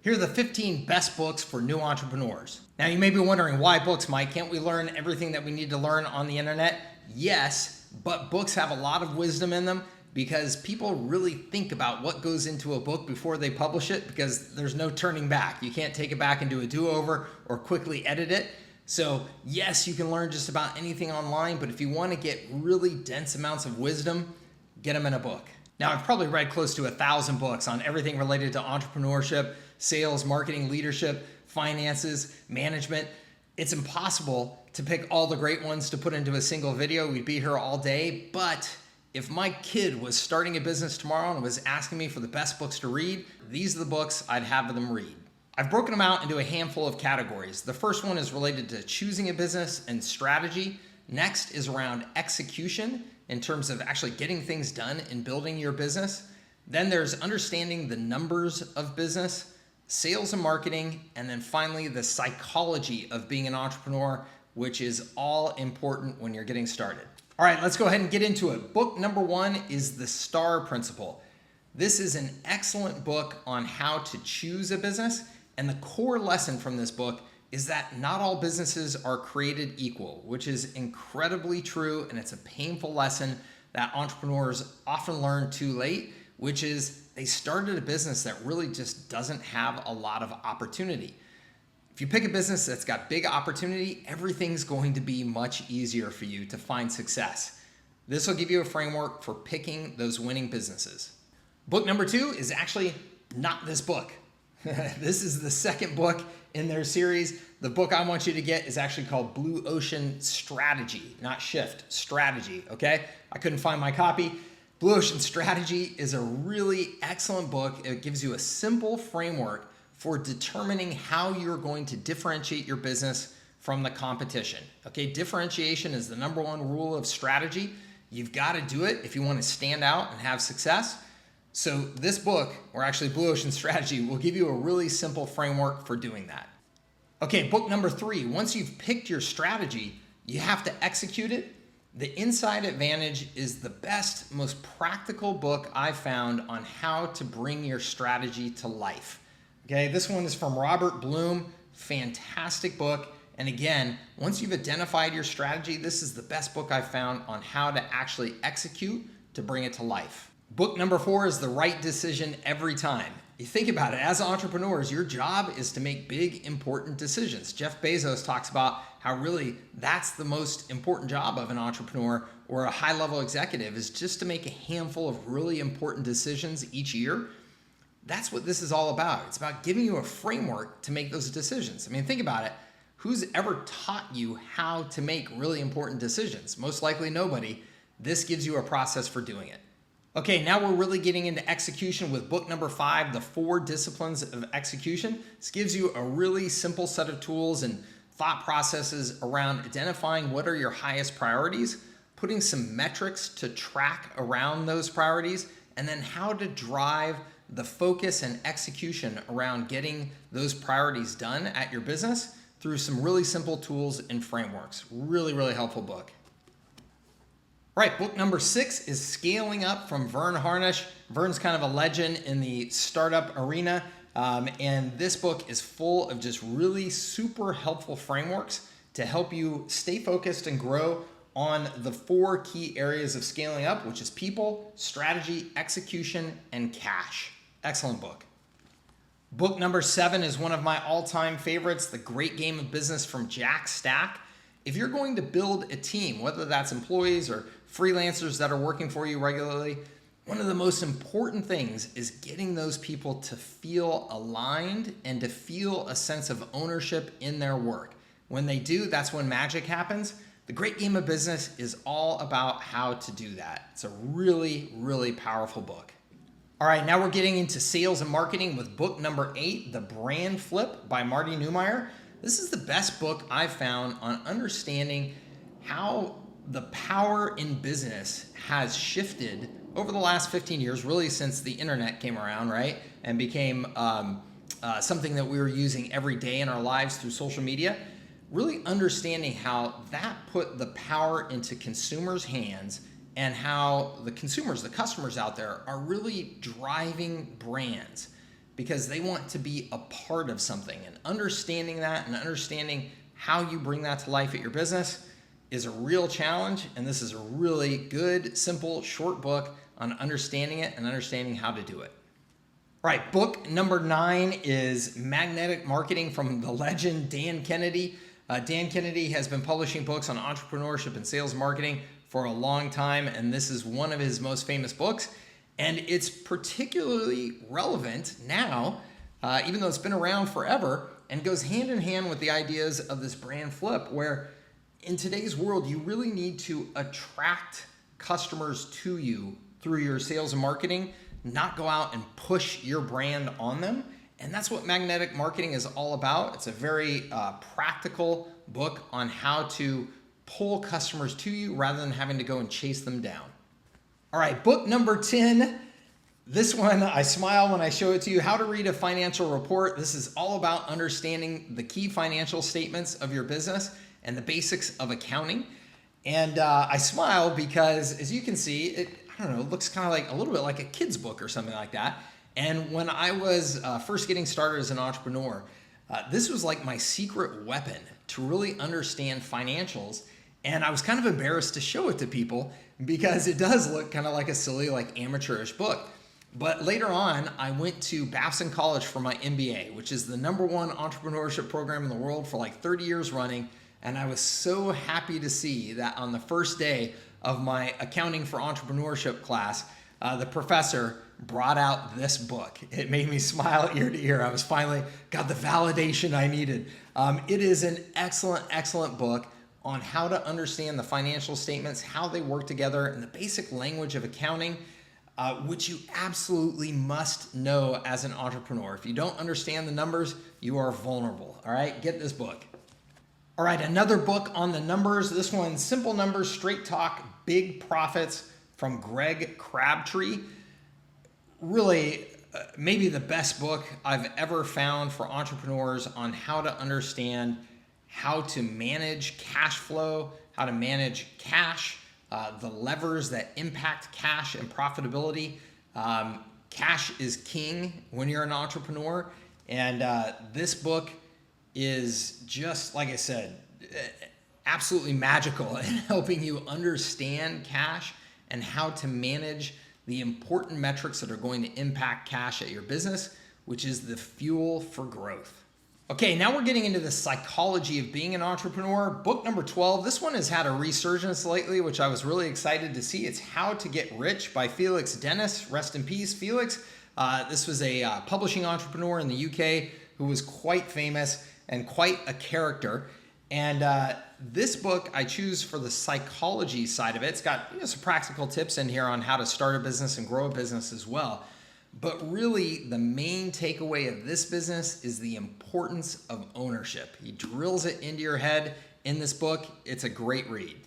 Here are the 15 best books for new entrepreneurs. Now you may be wondering, why books, Mike? Can't we learn everything that we need to learn on the internet? Yes, but books have a lot of wisdom in them because people really think about what goes into a book before they publish it, because there's no turning back. You can't take it back and do a do-over or quickly edit it. So yes, you can learn just about anything online, but if you want to get really dense amounts of wisdom, get them in a book. Now, I've probably read close to 1,000 books on everything related to entrepreneurship, sales, marketing, leadership, finances, management. It's impossible to pick all the great ones to put into a single video. We'd be here all day. But if my kid was starting a business tomorrow and was asking me for the best books to read, these are the books I'd have them read. I've broken them out into a handful of categories. The first one is related to choosing a business and strategy. Next is around execution, in terms of actually getting things done in building your business. Then there's understanding the numbers of business, sales and marketing, and then finally the psychology of being an entrepreneur, which is all important when you're getting started. All right, let's go ahead and get into it. Book number 1 is The STAR Principle. This is an excellent book on how to choose a business, and the core lesson from this book is that not all businesses are created equal, which is incredibly true, and it's a painful lesson that entrepreneurs often learn too late, which is they started a business that really just doesn't have a lot of opportunity. If you pick a business that's got big opportunity, everything's going to be much easier for you to find success. This will give you a framework for picking those winning businesses. Book number 2 is actually not this book. This is the second book in their series. The book I want you to get is actually called Blue Ocean Strategy, not Shift, Strategy, okay? I couldn't find my copy. Blue Ocean Strategy is a really excellent book. It gives you a simple framework for determining how you're going to differentiate your business from the competition, okay? Differentiation is the number one rule of strategy. You've got to do it if you want to stand out and have success. So this book, or actually Blue Ocean Strategy, will give you a really simple framework for doing that. Okay, book number 3, once you've picked your strategy, you have to execute it. The Inside Advantage is the best, most practical book I've found on how to bring your strategy to life. Okay, this one is from Robert Bloom, fantastic book. And again, once you've identified your strategy, this is the best book I've found on how to actually execute to bring it to life. Book number 4 is The Right Decision Every Time. You think about it, as entrepreneurs, your job is to make big, important decisions. Jeff Bezos talks about how really that's the most important job of an entrepreneur or a high-level executive, is just to make a handful of really important decisions each year. That's what this is all about. It's about giving you a framework to make those decisions. I mean, think about it. Who's ever taught you how to make really important decisions? Most likely nobody. This gives you a process for doing it. Okay, now we're really getting into execution with book number 5, The 4 Disciplines of Execution. This gives you a really simple set of tools and thought processes around identifying what are your highest priorities, putting some metrics to track around those priorities, and then how to drive the focus and execution around getting those priorities done at your business through some really simple tools and frameworks. Really, really helpful book. All right, book number 6 is Scaling Up from Vern Harnish. Vern's kind of a legend in the startup arena, and this book is full of just really super helpful frameworks to help you stay focused and grow on the 4 key areas of scaling up, which is people, strategy, execution, and cash. Excellent book. Book number 7 is one of my all-time favorites, The Great Game of Business from Jack Stack. If you're going to build a team, whether that's employees or freelancers that are working for you regularly, one of the most important things is getting those people to feel aligned and to feel a sense of ownership in their work. When they do, that's when magic happens. The Great Game of Business is all about how to do that. It's a really, really powerful book. All right, now we're getting into sales and marketing with book number 8, The Brand Flip by Marty Neumeier. This is the best book I've found on understanding how the power in business has shifted over the last 15 years, really since the internet came around, right? And became something that we were using every day in our lives through social media. Really understanding how that put the power into consumers' hands and how the consumers, the customers out there, are really driving brands. because they want to be a part of something. And understanding that and understanding how you bring that to life at your business is a real challenge. And this is a really good, simple, short book on understanding it and understanding how to do it. All right, book number 9 is Magnetic Marketing from the legend Dan Kennedy. Dan Kennedy has been publishing books on entrepreneurship and sales marketing for a long time, and this is one of his most famous books. And it's particularly relevant now, even though it's been around forever, and goes hand in hand with the ideas of this brand flip, where in today's world, you really need to attract customers to you through your sales and marketing, not go out and push your brand on them. And that's what Magnetic Marketing is all about. It's a very practical book on how to pull customers to you rather than having to go and chase them down. All right, book number 10. This one, I smile when I show it to you. How to Read a Financial Report. This is all about understanding the key financial statements of your business and the basics of accounting. And I smile because, as you can see, it looks kind of like a little bit like a kid's book or something like that. And when I was first getting started as an entrepreneur, this was like my secret weapon to really understand financials. And I was kind of embarrassed to show it to people because it does look kind of like a silly, like amateurish book. But later on, I went to Babson College for my MBA, which is the #1 entrepreneurship program in the world for like 30 years running. And I was so happy to see that on the first day of my Accounting for Entrepreneurship class, the professor brought out this book. It made me smile ear to ear. I was finally got the validation I needed. It is an excellent, excellent book on how to understand the financial statements, how they work together, and the basic language of accounting, which you absolutely must know as an entrepreneur. If you don't understand the numbers, you are vulnerable. All right, get this book. All right, another book on the numbers. This one, Simple Numbers, Straight Talk, Big Profits from Greg Crabtree. Really, maybe the best book I've ever found for entrepreneurs on how to understand how to manage cash flow, how to manage cash, the levers that impact cash and profitability. Cash is king when you're an entrepreneur. And this book is just, like I said, absolutely magical in helping you understand cash and how to manage the important metrics that are going to impact cash at your business, which is the fuel for growth. Okay, now we're getting into the psychology of being an entrepreneur. Book number 12. This one has had a resurgence lately, which I was really excited to see. It's How to Get Rich by Felix Dennis. Rest in peace, Felix. This was a publishing entrepreneur in the UK who was quite famous and quite a character. And this book I choose for the psychology side of it. It's got some practical tips in here on how to start a business and grow a business as well. But really, the main takeaway of this business is the importance of ownership. He drills it into your head in this book. It's a great read.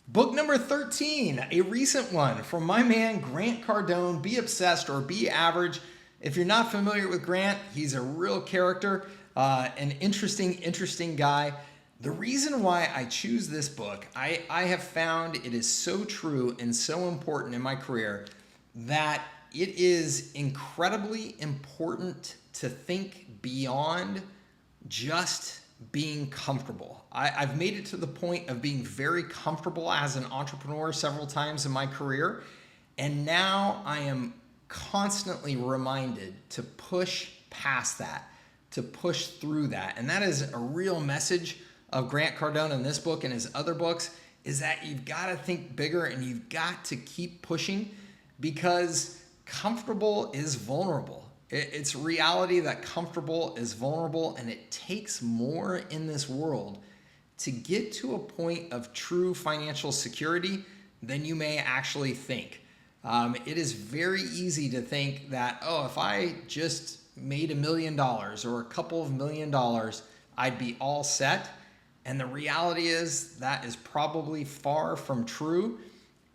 Book number 13, a recent one from my man, Grant Cardone, Be Obsessed or Be Average. If you're not familiar with Grant, he's a real character, an interesting guy. The reason why I choose this book, I have found it is so true and so important in my career that it is incredibly important to think beyond just being comfortable. I've made it to the point of being very comfortable as an entrepreneur several times in my career, and now I am constantly reminded to push past that, to push through that. And that is a real message of Grant Cardone in this book and his other books, is that you've got to think bigger and you've got to keep pushing, because comfortable is vulnerable. It's reality that comfortable is vulnerable, and it takes more in this world to get to a point of true financial security than you may actually think. It is very easy to think that, if I just made $1 million or a couple of $1 million, I'd be all set. And the reality is that is probably far from true.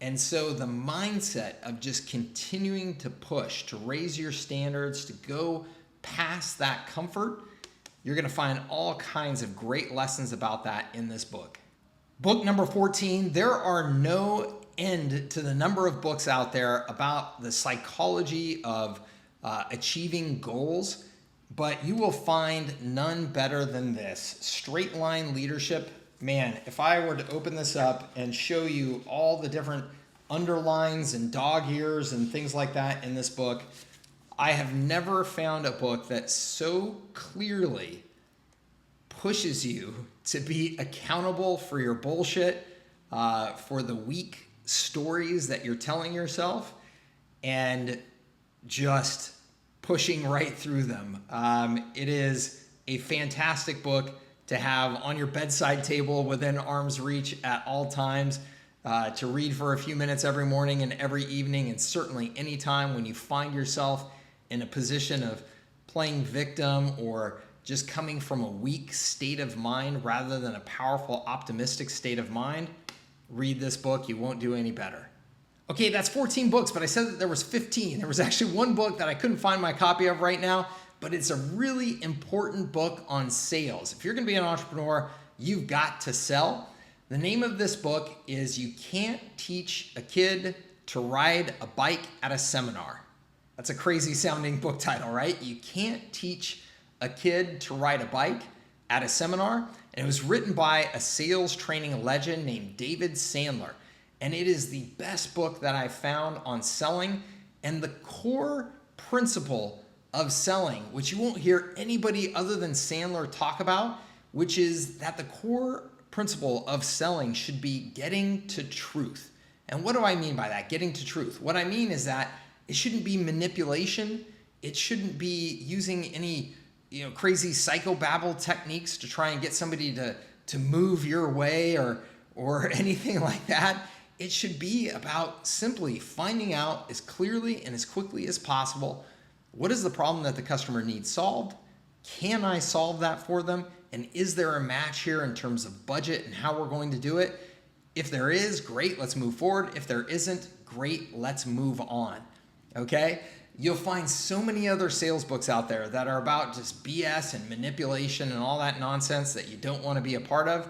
And so the mindset of just continuing to push, to raise your standards, to go past that comfort, you're going to find all kinds of great lessons about that in this book. Book number 14, there are no end to the number of books out there about the psychology of achieving goals, but you will find none better than this. Straight Line Leadership. Man, if I were to open this up and show you all the different underlines and dog ears and things like that in this book, I have never found a book that so clearly pushes you to be accountable for your bullshit, for the weak stories that you're telling yourself, and just pushing right through them. It is a fantastic book to have on your bedside table within arm's reach at all times, to read for a few minutes every morning and every evening, and certainly anytime when you find yourself in a position of playing victim or just coming from a weak state of mind rather than a powerful, optimistic state of mind. Read this book. You won't do any better. Okay, that's 14 books, but I said that there was 15. There was actually one book that I couldn't find my copy of right now, but it's a really important book on sales. If you're going to be an entrepreneur, you've got to sell. The name of this book is You Can't Teach a Kid to Ride a Bike at a Seminar. That's a crazy sounding book title, right? You can't teach a kid to ride a bike at a seminar. And it was written by a sales training legend named David Sandler. And it is the best book that I've found on selling and the core principle of selling, which you won't hear anybody other than Sandler talk about, which is that the core principle of selling should be getting to truth. And what do I mean by that? Getting to truth. What I mean is that it shouldn't be manipulation. It shouldn't be using any crazy psychobabble techniques to try and get somebody to move your way or anything like that. It should be about simply finding out as clearly and as quickly as possible, what is the problem that the customer needs solved? Can I solve that for them? And is there a match here in terms of budget and how we're going to do it? If there is, great, let's move forward. If there isn't, great, let's move on. Okay? You'll find so many other sales books out there that are about just BS and manipulation and all that nonsense that you don't want to be a part of.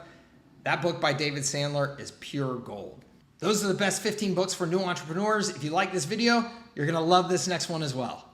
That book by David Sandler is pure gold. Those are the best 15 books for new entrepreneurs. If you like this video, you're going to love this next one as well.